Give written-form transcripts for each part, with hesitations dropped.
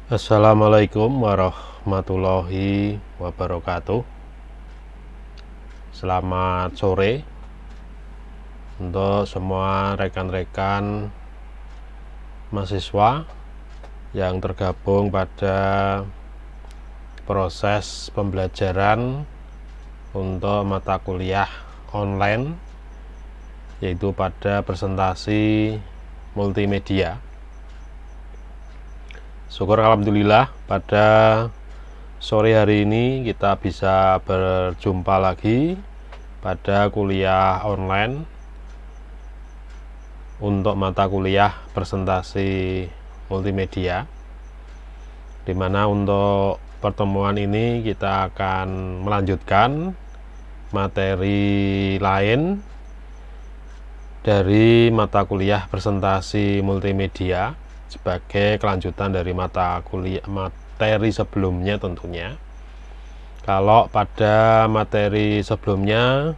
Assalamualaikum warahmatullahi wabarakatuh. Selamat sore untuk semua rekan-rekan mahasiswa yang tergabung pada proses pembelajaran untuk mata kuliah online, yaitu pada presentasi multimedia. Syukur alhamdulillah pada sore hari ini kita bisa berjumpa lagi pada kuliah online untuk mata kuliah presentasi multimedia, dimana untuk pertemuan ini kita akan melanjutkan materi lain dari mata kuliah presentasi multimedia sebagai kelanjutan dari mata kuliah materi sebelumnya tentunya. Kalau pada materi sebelumnya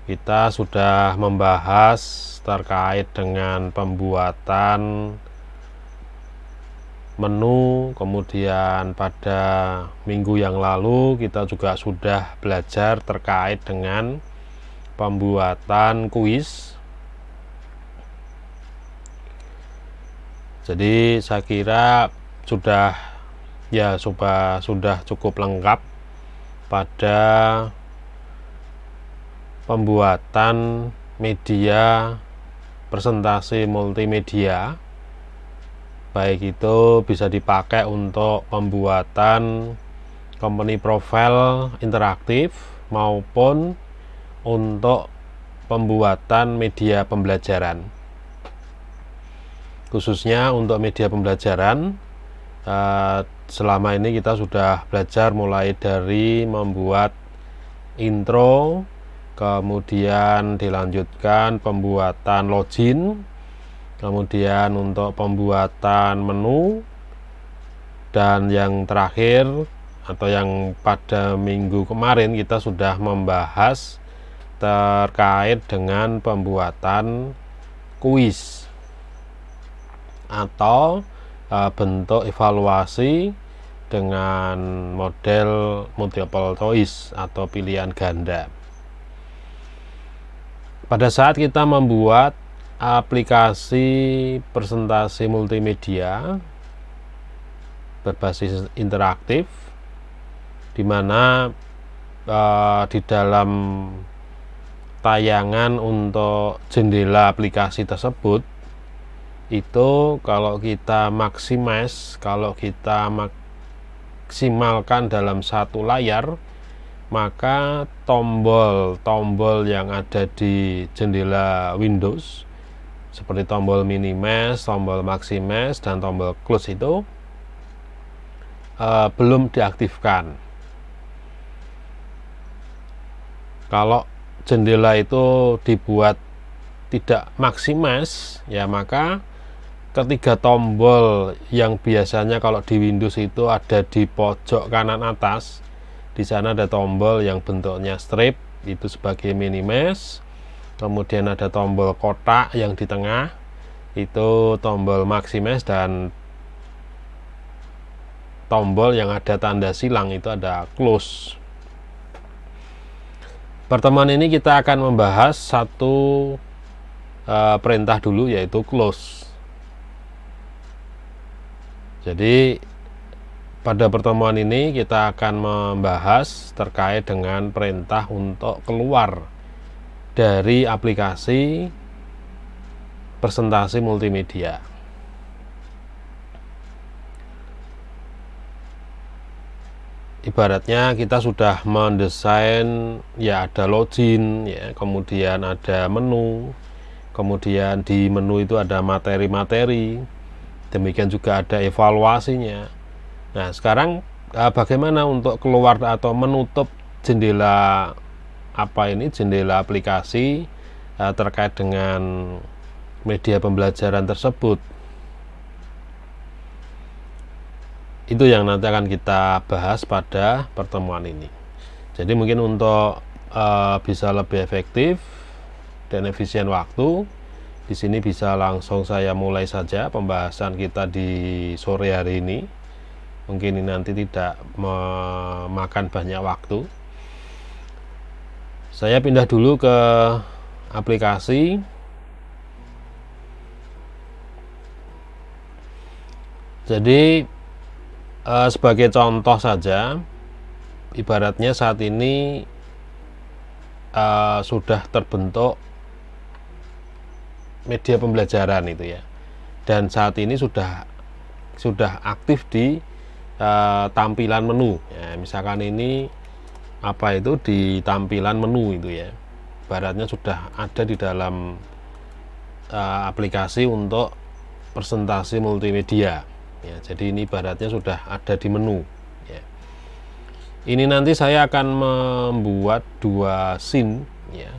kita sudah membahas terkait dengan pembuatan menu, kemudian pada minggu yang lalu kita juga sudah belajar terkait dengan pembuatan kuis. Jadi saya kira sudah cukup lengkap pada pembuatan media presentasi multimedia, baik itu bisa dipakai untuk pembuatan company profile interaktif maupun untuk pembuatan media pembelajaran. Khususnya untuk media pembelajaran, selama ini kita sudah belajar mulai dari membuat intro, kemudian dilanjutkan pembuatan login, kemudian untuk pembuatan menu, dan yang terakhir atau yang pada minggu kemarin kita sudah membahas terkait dengan pembuatan kuis atau bentuk evaluasi dengan model multiple choice atau pilihan ganda. Pada saat kita membuat aplikasi presentasi multimedia berbasis interaktif, di mana di dalam tayangan untuk jendela aplikasi tersebut itu kalau kita maksimalkan dalam satu layar, maka tombol-tombol yang ada di jendela Windows seperti tombol minimax, tombol maximax, dan tombol close itu belum diaktifkan. Kalau jendela itu dibuat tidak maksimax, ya maka ketiga tombol yang biasanya kalau di Windows itu ada di pojok kanan atas, di sana ada tombol yang bentuknya strip, itu sebagai minimax. Kemudian ada tombol kotak yang di tengah, itu tombol maximax, dan tombol yang ada tanda silang itu ada close. Pertemuan ini kita akan membahas satu perintah dulu, yaitu close. Jadi pada pertemuan ini kita akan membahas terkait dengan perintah untuk keluar dari aplikasi presentasi multimedia. Ibaratnya kita sudah mendesain, ya ada login, ya kemudian ada menu, kemudian di menu itu ada materi-materi, demikian juga ada evaluasinya. Nah sekarang bagaimana untuk keluar atau menutup jendela jendela aplikasi terkait dengan media pembelajaran tersebut. Itu yang nanti akan kita bahas pada pertemuan ini. Jadi mungkin untuk bisa lebih efektif dan efisien waktu, di sini bisa langsung saya mulai saja pembahasan kita di sore hari ini. mungkin ini nanti tidak memakan banyak waktu. Saya pindah dulu ke aplikasi. Jadi sebagai contoh saja, ibaratnya saat ini sudah terbentuk media pembelajaran itu ya, dan saat ini sudah aktif di tampilan menu ya. Misalkan ini apa itu di tampilan menu itu ya, ibaratnya sudah ada di dalam aplikasi untuk presentasi multimedia ya. Jadi ini ibaratnya sudah ada di menu ya. Ini nanti saya akan membuat dua scene ya.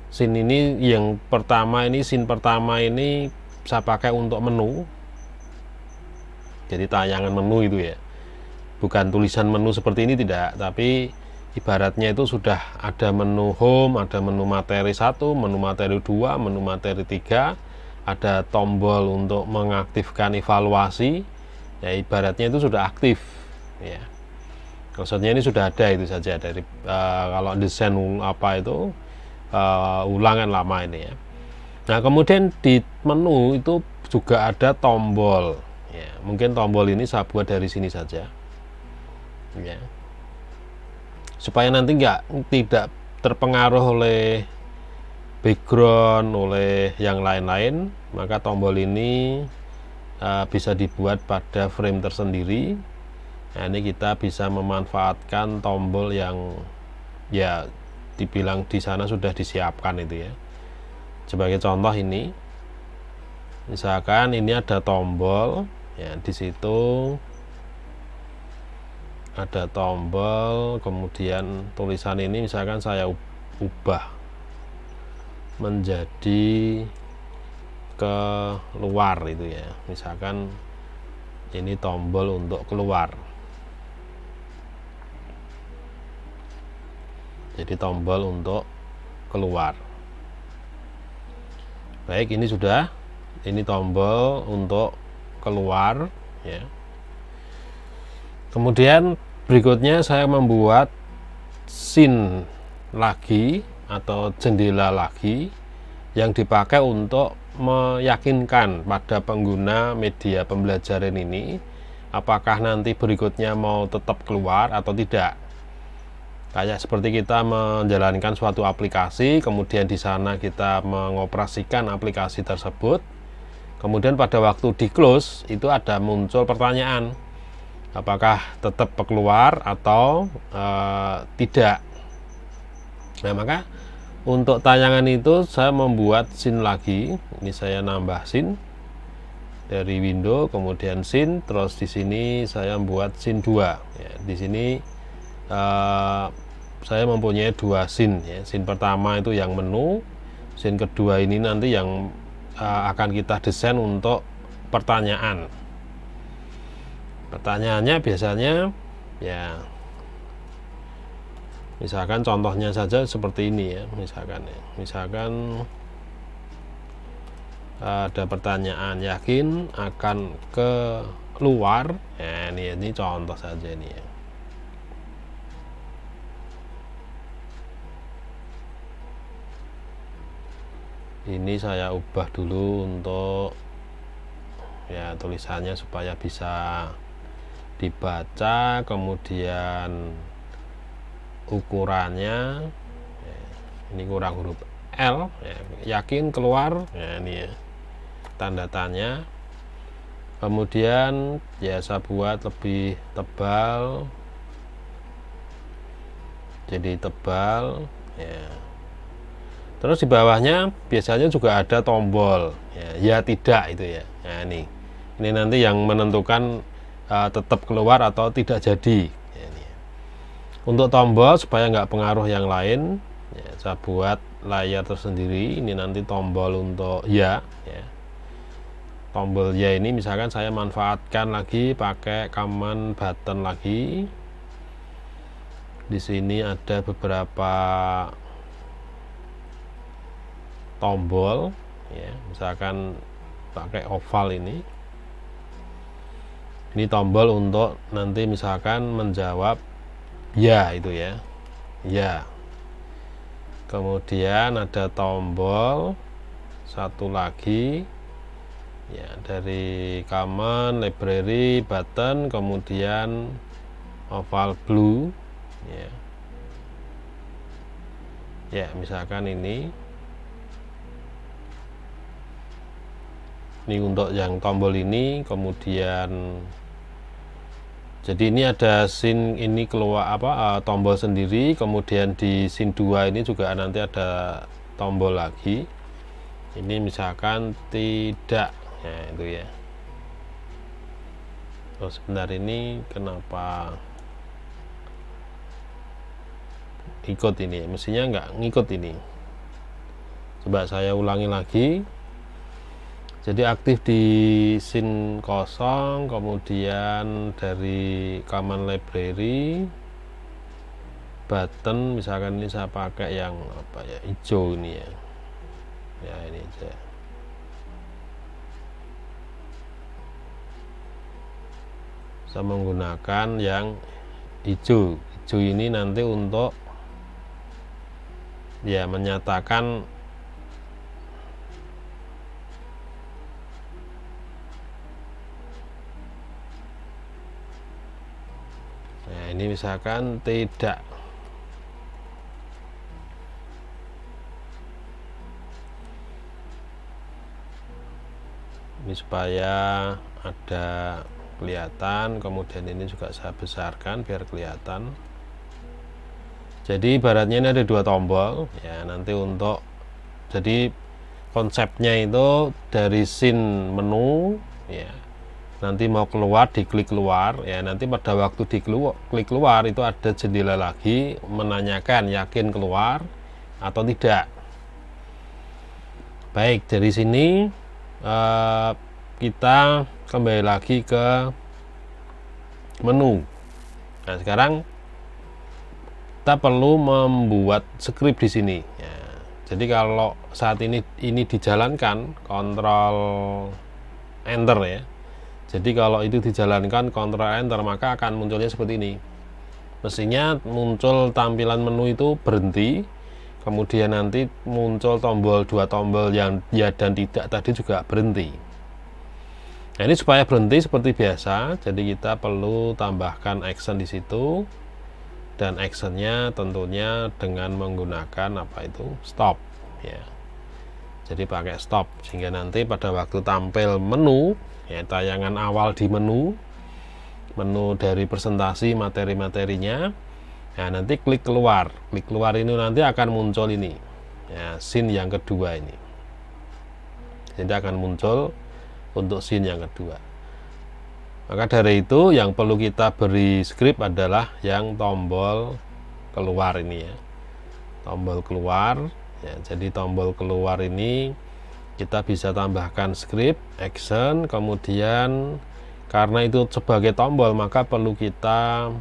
Scene ini yang pertama, ini scene pertama ini saya pakai untuk menu, jadi tayangan menu itu ya, bukan tulisan menu seperti ini, tidak, tapi ibaratnya itu sudah ada menu home, ada menu materi 1, menu materi 2, menu materi 3, ada tombol untuk mengaktifkan evaluasi ya, ibaratnya itu sudah aktif ya. Maksudnya ini sudah ada itu saja dari kalau desain apa itu ulangan lama ini ya. Nah, kemudian di menu itu juga ada tombol ya. Mungkin tombol ini saya buat dari sini saja ya, supaya nanti tidak terpengaruh oleh background, oleh yang lain-lain. Maka tombol ini bisa dibuat pada frame tersendiri. Nah, ini kita bisa memanfaatkan tombol yang ya dibilang di sana sudah disiapkan itu ya. Sebagai contoh ini, misalkan ini ada tombol ya, di situ ada tombol, kemudian tulisan ini misalkan saya ubah menjadi keluar itu ya. Misalkan ini tombol untuk keluar, jadi tombol untuk keluar. Baik, ini sudah, ini tombol untuk keluar ya. Kemudian berikutnya saya membuat scene lagi atau jendela lagi yang dipakai untuk meyakinkan pada pengguna media pembelajaran ini apakah nanti berikutnya mau tetap keluar atau tidak. Kayak seperti kita menjalankan suatu aplikasi, kemudian di sana kita mengoperasikan aplikasi tersebut, kemudian pada waktu di close itu ada muncul pertanyaan, apakah tetap keluar atau tidak. Nah, maka untuk tayangan itu saya membuat scene lagi. Ini saya nambah scene dari window, kemudian scene, terus di sini saya membuat scene 2 ya. Di sini saya mempunyai dua scene ya. Scene pertama itu yang menu, scene kedua ini nanti yang akan kita desain untuk pertanyaan. Pertanyaannya biasanya ya, misalkan contohnya saja seperti ini ya, misalkan ada pertanyaan, yakin akan keluar ya, ini contoh saja ini ya. Ini saya ubah dulu untuk ya tulisannya supaya bisa dibaca, kemudian ukurannya ya, ini kurang huruf L ya, yakin keluar ya, ini ya, tanda tanya. Kemudian ya saya buat lebih tebal, jadi tebal ya. Terus di bawahnya biasanya juga ada tombol ya tidak itu ya. Nah, ini nanti yang menentukan tetap keluar atau tidak jadi ya, ini. Untuk tombol supaya nggak pengaruh yang lain ya, saya buat layar tersendiri. Ini nanti tombol untuk ya. Tombol ya ini misalkan saya manfaatkan lagi pakai command button lagi. Di sini ada beberapa tombol ya, misalkan pakai oval ini. Ini tombol untuk nanti misalkan menjawab ya, itu ya, ya. Kemudian ada tombol satu lagi ya, dari common, library, button, kemudian oval blue ya. Ya, misalkan ini untuk yang tombol ini, kemudian jadi ini ada scene ini keluar tombol sendiri, kemudian di scene 2 ini juga nanti ada tombol lagi. Ini misalkan tidak, ya itu ya. Oh, sebentar, ini kenapa ikut ini? Mestinya nggak ngikut ini. Coba saya ulangi lagi. Jadi aktif di scene kosong, kemudian dari command library, button, misalkan ini saya pakai yang apa ya, hijau ini ya. Ya ini aja. Saya menggunakan yang hijau. Hijau ini nanti untuk ya menyatakan ini misalkan tidak. Ini supaya ada kelihatan, kemudian ini juga saya besarkan biar kelihatan. Jadi ibaratnya ini ada dua tombol ya, nanti untuk jadi konsepnya itu dari scene menu ya, nanti mau keluar diklik keluar ya, nanti pada waktu klik keluar itu ada jendela lagi menanyakan yakin keluar atau tidak. Baik, dari sini kita kembali lagi ke menu. Nah, sekarang kita perlu membuat script di sini ya. Jadi kalau saat ini dijalankan kontrol enter ya. Jadi kalau itu dijalankan kontrol enter, maka akan munculnya seperti ini. Mestinya muncul tampilan menu itu berhenti, kemudian nanti muncul dua tombol yang ya dan tidak tadi juga berhenti. Nah, ini supaya berhenti seperti biasa, jadi kita perlu tambahkan action di situ, dan actionnya tentunya dengan menggunakan apa itu, stop ya. Jadi pakai stop sehingga nanti pada waktu tampil menu ya, tayangan awal di menu dari presentasi materi-materinya, nah nanti klik keluar ini nanti akan muncul ini ya, scene yang kedua ini. Jadi akan muncul untuk scene yang kedua. Maka dari itu yang perlu kita beri script adalah yang tombol keluar ini ya, tombol keluar ya. Jadi tombol keluar ini kita bisa tambahkan script action, kemudian karena itu sebagai tombol maka perlu kita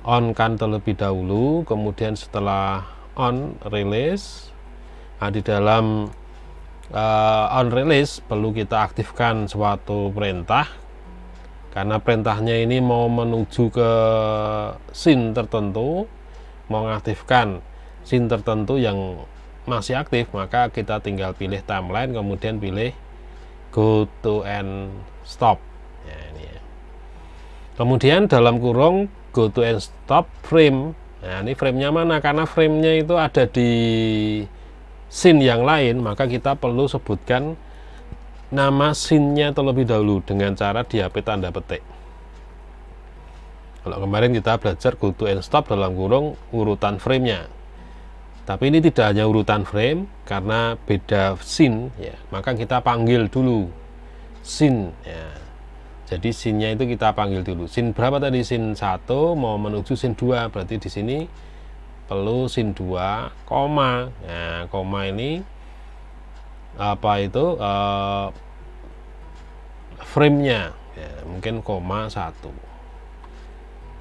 on kan terlebih dahulu, kemudian setelah on release. Nah, di dalam on release perlu kita aktifkan suatu perintah, karena perintahnya ini mau menuju ke scene tertentu, mau mengaktifkan scene tertentu yang masih aktif, maka kita tinggal pilih timeline, kemudian pilih go to and stop ya, ini ya. Kemudian dalam kurung go to and stop frame. Nah, ini framenya mana? Karena framenya itu ada di scene yang lain, maka kita perlu sebutkan nama scene-nya terlebih dahulu dengan cara di HP tanda petik. Kalau kemarin kita belajar go to and stop dalam kurung urutan framenya, tapi ini tidak hanya urutan frame karena beda scene ya, maka kita panggil dulu scene ya. Jadi scene-nya itu kita panggil dulu. Scene berapa tadi? Scene 1 mau menuju scene 2, berarti di sini perlu scene 2, koma. Nah, koma ini apa itu frame-nya ya, mungkin koma 1.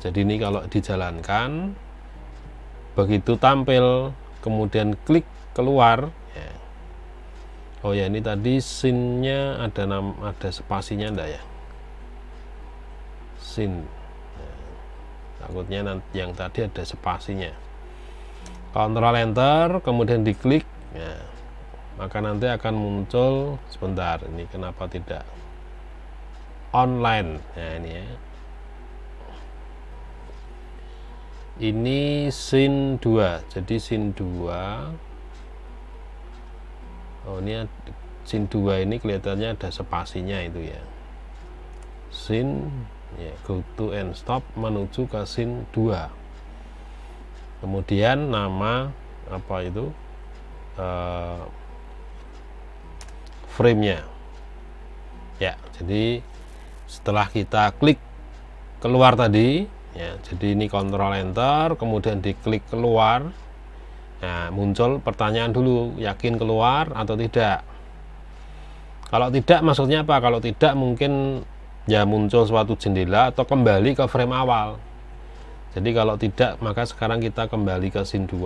Jadi ini kalau dijalankan begitu tampil kemudian klik keluar ya. Oh ya, ini tadi scene-nya ada spasinya enggak ya? sin. Takutnya nanti yang tadi ada spasinya. Ctrl Enter, kemudian diklik, maka nanti akan muncul, sebentar, ini kenapa tidak online. Nah ini ya, ini sin 2, jadi sin 2. Oh ini sin 2 ini kelihatannya ada spasinya itu ya, sin ya, go to and stop menuju ke sin 2. Kemudian nama apa itu frame-nya ya. Jadi setelah kita klik keluar tadi ya, jadi ini Ctrl Enter, kemudian diklik keluar. Nah muncul pertanyaan dulu, yakin keluar atau tidak. Kalau tidak maksudnya apa? Kalau tidak mungkin ya muncul suatu jendela atau kembali ke frame awal. Jadi kalau tidak, maka sekarang kita kembali ke sin 2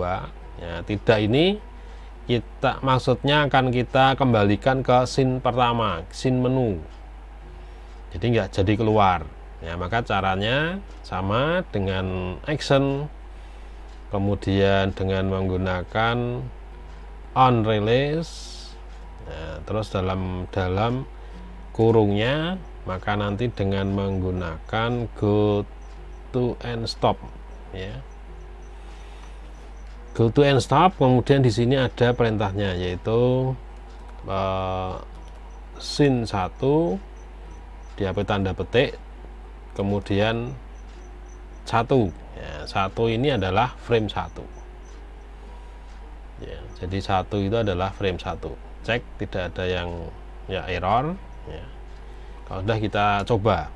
ya. Tidak ini kita maksudnya akan kita kembalikan ke sin pertama, sin menu, jadi nggak jadi keluar ya. Maka caranya sama dengan action, kemudian dengan menggunakan on release ya, terus dalam kurungnya, maka nanti dengan menggunakan go to and stop ya, go to and stop. Kemudian di sini ada perintahnya, yaitu sin 1 dihapus tanda petik, kemudian 1 ya, 1 ini adalah frame 1 ya, jadi 1 itu adalah frame 1. Cek tidak ada yang ya error ya. Kalau sudah, kita coba.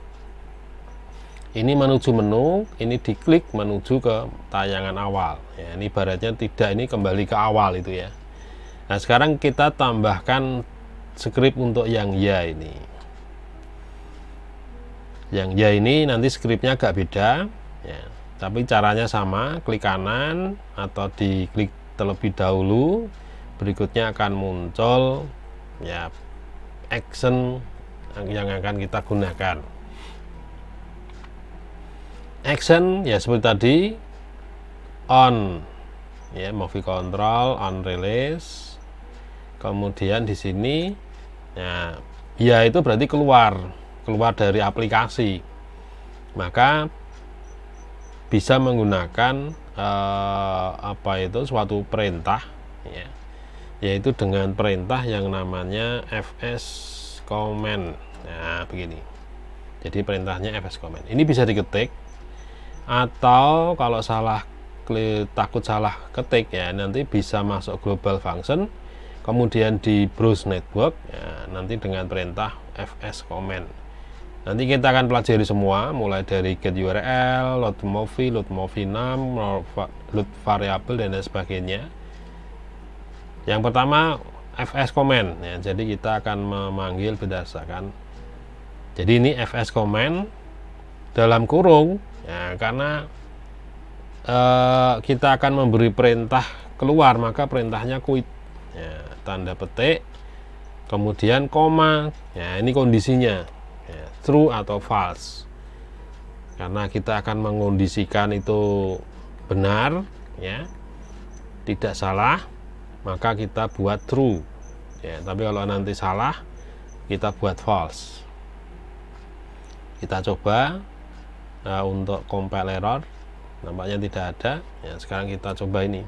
Ini menuju menu, ini diklik menuju ke tayangan awal ya. Ini ibaratnya tidak, ini kembali ke awal itu ya. Nah sekarang kita tambahkan script untuk yang ya ini. Yang ya ini nanti scriptnya agak beda ya, tapi caranya sama, klik kanan atau diklik terlebih dahulu, berikutnya akan muncul ya action yang akan kita gunakan. Action ya seperti tadi, on ya, movie control, on release, kemudian di sini ya itu berarti keluar dari aplikasi, maka bisa menggunakan apa itu suatu perintah ya, yaitu dengan perintah yang namanya fs command. Nah begini, jadi perintahnya fs command ini bisa diketik, atau kalau takut salah ketik ya, nanti bisa masuk global function, kemudian di browse network ya, nanti dengan perintah fs command. Nanti kita akan pelajari semua, mulai dari get URL, load movie num, load variable dan lain sebagainya. Yang pertama fs command ya, jadi kita akan memanggil berdasarkan, jadi ini fs command dalam kurung ya, karena kita akan memberi perintah keluar, maka perintahnya quit ya, tanda petik, kemudian koma ya, ini kondisinya ya, true atau false. Karena kita akan mengondisikan itu benar ya, tidak salah, maka kita buat true ya, tapi kalau nanti salah kita buat false. Kita coba untuk compile error, nampaknya tidak ada ya. Sekarang kita coba ini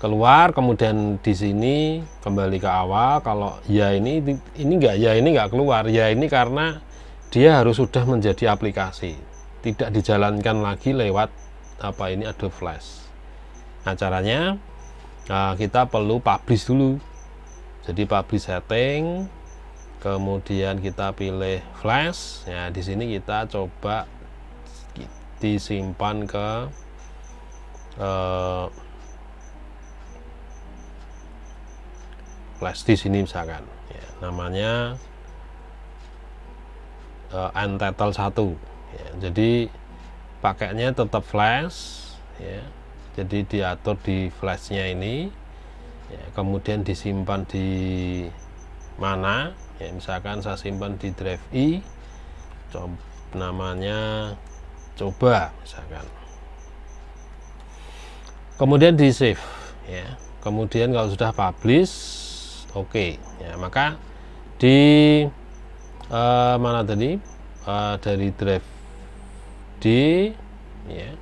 keluar, kemudian di sini kembali ke awal. Kalau ya ini enggak, ya ini enggak keluar, ya ini karena dia harus sudah menjadi aplikasi, tidak dijalankan lagi lewat apa ini Adobe Flash. Nah caranya kita perlu publish dulu, jadi publish setting, kemudian kita pilih Flash ya. Di sini kita coba disimpan ke Flash di sini misalkan ya, namanya Untitled 1 ya, jadi pakainya tetap Flash ya, jadi diatur di flashnya ini ya, kemudian disimpan di mana ya, misalkan saya simpan di drive I, namanya coba misalkan, kemudian di save ya. Kemudian kalau sudah publish, oke ya, maka di mana tadi, dari drive D ya,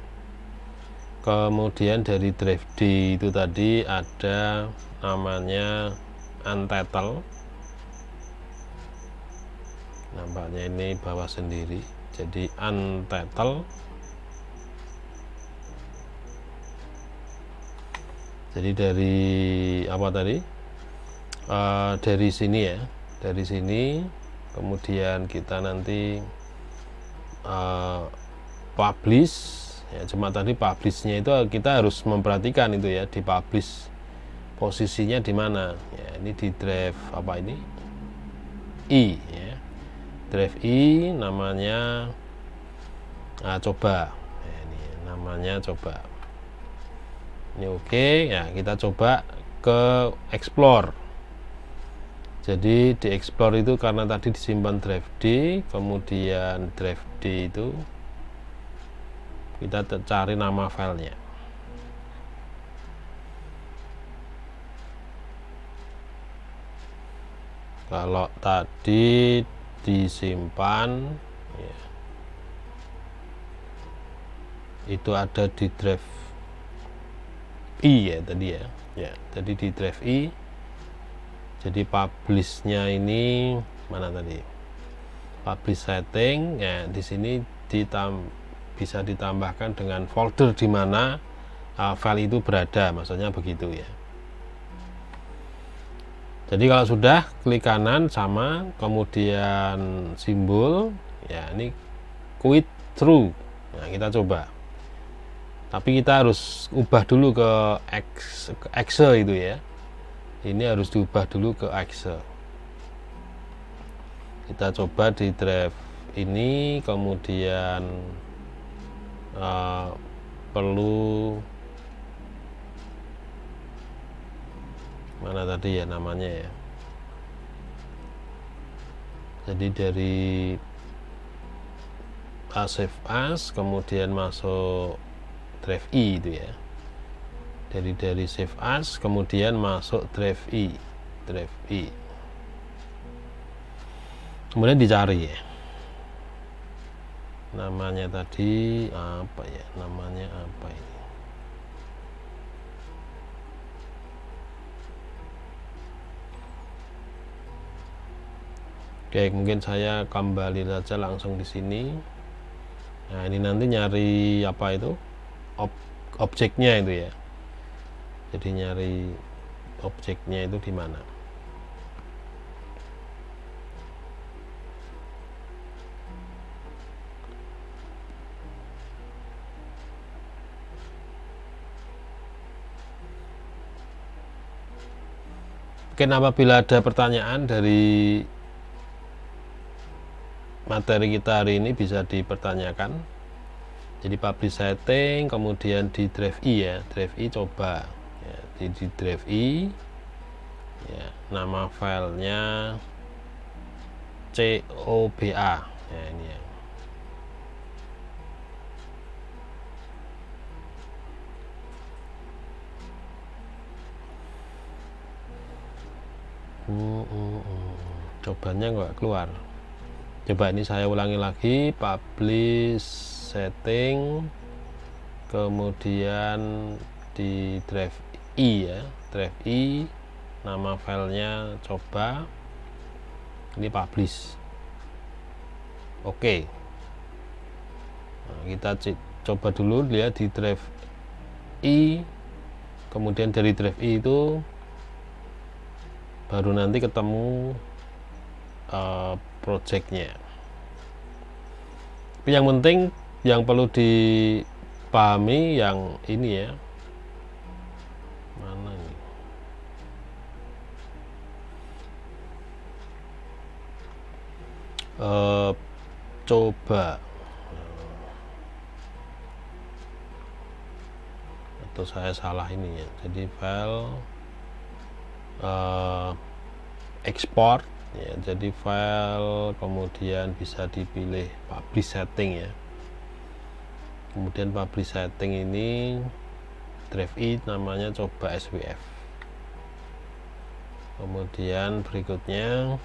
kemudian dari drive D itu tadi ada namanya untitled, nampaknya ini bawah sendiri, jadi untitled. Jadi dari apa tadi, dari sini ya, dari sini kemudian kita nanti publish ya. Cuma tadi publishnya itu kita harus memperhatikan itu ya, di publish posisinya di mana ya. Ini di drive apa ini, I ya, drive I namanya coba ya, ini namanya coba. Ini oke ya, kita coba ke explore. Jadi di explore itu karena tadi disimpan drive D, kemudian drive D itu kita cari nama filenya. Kalau tadi disimpan ya, itu ada di drive I ya tadi ya. Ya, tadi di drive I. Jadi publishnya ini mana tadi? Publish setting ya, di sini bisa ditambahkan dengan folder di mana file itu berada, maksudnya begitu ya. Jadi kalau sudah klik kanan sama, kemudian simbol ya, ini quit through. Nah, kita coba. Tapi kita harus ubah dulu ke exe itu ya. Ini harus diubah dulu ke exe. Kita coba di drive ini, kemudian perlu mana tadi ya namanya ya. Jadi dari save as, kemudian masuk drive I itu ya. Dari save as kemudian masuk drive I, kemudian dicari ya, namanya tadi apa ya, namanya apa ini, oke mungkin saya kembali saja langsung di sini. Nah ini nanti nyari apa itu, objeknya itu ya. Jadi nyari objeknya itu di mana. Mungkin apabila ada pertanyaan dari materi kita hari ini bisa dipertanyakan. Jadi publish setting, kemudian di drive I ya, drive I coba ya, di drive I ya, nama filenya coba ya, ini ya. Cobanya nggak keluar. Coba ini saya ulangi lagi, publish setting, kemudian di drive I ya, drive I, nama filenya coba, ini publish. Oke. Nah, kita coba dulu lihat di drive I, kemudian dari drive I itu baru nanti ketemu projectnya. Tapi yang penting yang perlu dipahami yang ini ya, mana ini, coba atau saya salah ini ya. Jadi file export ya. Jadi file, kemudian bisa dipilih publish setting ya. Kemudian publish setting ini drive I namanya coba SWF. Kemudian berikutnya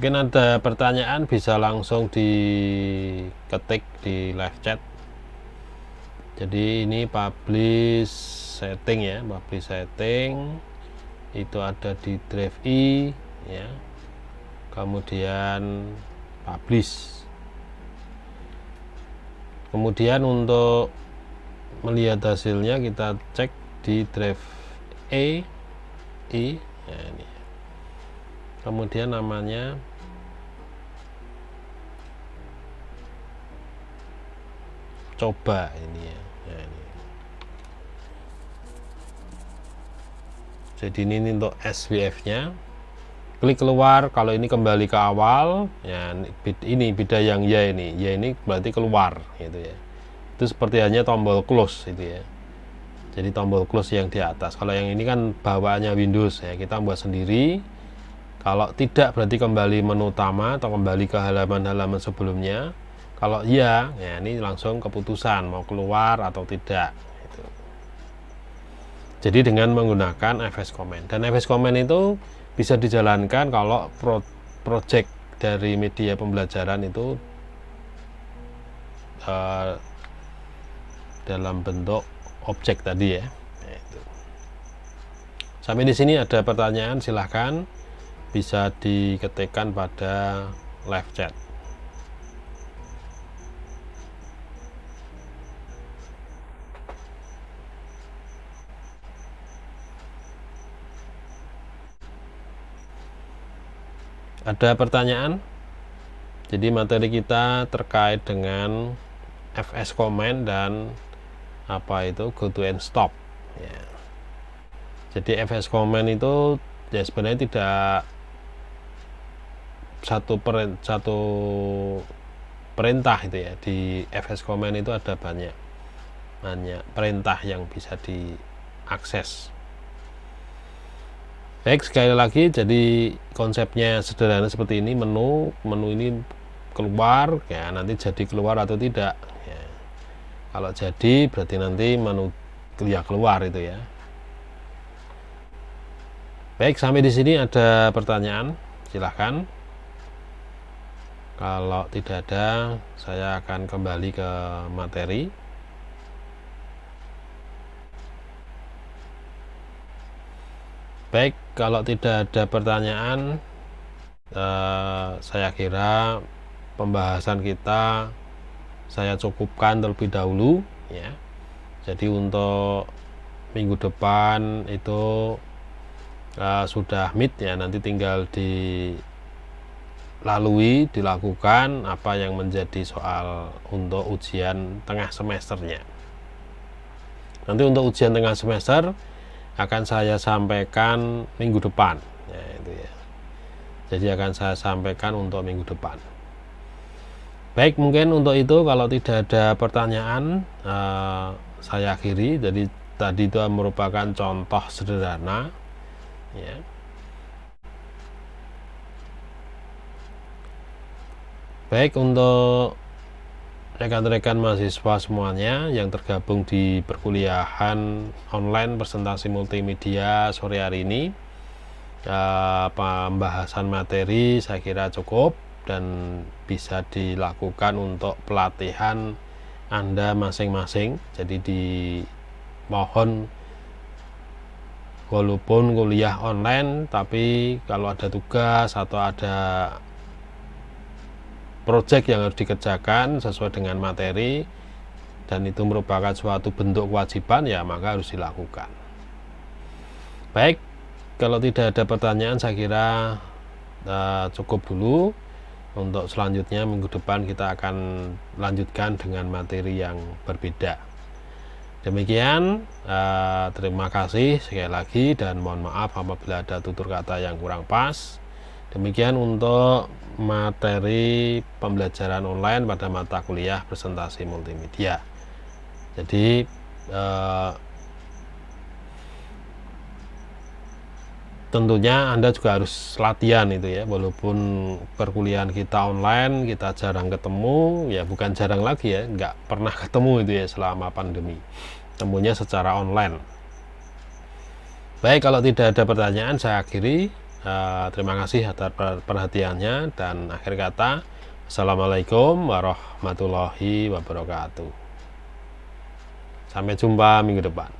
mungkin ada pertanyaan, bisa langsung diketik di live chat. Jadi ini publish setting ya, publish setting itu ada di drive I ya, kemudian publish. Kemudian untuk melihat hasilnya kita cek di drive I ya, ini. Kemudian namanya coba ini ya. Nah, ini. Jadi ini untuk SWF nya, klik keluar. Kalau ini kembali ke awal ya, ini beda yang ya, ini berarti keluar gitu ya. Itu seperti hanya tombol close itu ya, jadi tombol close yang di atas. Kalau yang ini kan bawaannya Windows ya, kita buat sendiri. Kalau tidak berarti kembali menu utama atau kembali ke halaman-halaman sebelumnya. Kalau iya, ya ini langsung keputusan mau keluar atau tidak. Gitu. Jadi dengan menggunakan FS Command, dan FS Command itu bisa dijalankan kalau project dari media pembelajaran itu dalam bentuk objek tadi ya. Itu. Sampai di sini ada pertanyaan, silahkan bisa diketikkan pada live chat. Ada pertanyaan? Jadi materi kita terkait dengan FS Command dan apa itu go to and stop ya. Jadi FS Command itu ya sebenarnya tidak satu perintah itu ya. Di FS Command itu ada banyak perintah yang bisa diakses. Baik, sekali lagi, jadi konsepnya sederhana seperti ini. Menu ini keluar ya, nanti jadi keluar atau tidak ya. Kalau jadi berarti nanti menu ya keluar itu ya. Baik, sampai di sini ada pertanyaan, silahkan. Kalau tidak ada, saya akan kembali ke materi. Baik, kalau tidak ada pertanyaan, saya kira pembahasan kita saya cukupkan terlebih dahulu ya. Jadi untuk minggu depan itu sudah meet ya, nanti tinggal dilakukan apa yang menjadi soal untuk ujian tengah semesternya. Nanti untuk ujian tengah semester akan saya sampaikan minggu depan ya, itu ya. Jadi akan saya sampaikan untuk minggu depan. Baik, mungkin untuk itu kalau tidak ada pertanyaan saya akhiri. Jadi tadi itu merupakan contoh sederhana ya. Baik, untuk rekan-rekan mahasiswa semuanya yang tergabung di perkuliahan online presentasi multimedia sore hari ini, pembahasan materi saya kira cukup dan bisa dilakukan untuk pelatihan Anda masing-masing. Jadi dimohon walaupun kuliah online, tapi kalau ada tugas atau ada proyek yang harus dikerjakan sesuai dengan materi dan itu merupakan suatu bentuk kewajiban ya, maka harus dilakukan. Baik, kalau tidak ada pertanyaan saya kira cukup dulu. Untuk selanjutnya minggu depan kita akan lanjutkan dengan materi yang berbeda. Demikian, terima kasih sekali lagi dan mohon maaf apabila ada tutur kata yang kurang pas. Demikian untuk materi pembelajaran online pada mata kuliah presentasi multimedia. Jadi tentunya Anda juga harus latihan itu ya, walaupun perkuliahan kita online, kita jarang ketemu, ya bukan jarang lagi ya, nggak pernah ketemu itu ya selama pandemi, temunya secara online. Baik, kalau tidak ada pertanyaan saya akhiri. Terima kasih atas perhatiannya, dan akhir kata, Assalamualaikum warahmatullahi wabarakatuh. Sampai jumpa minggu depan.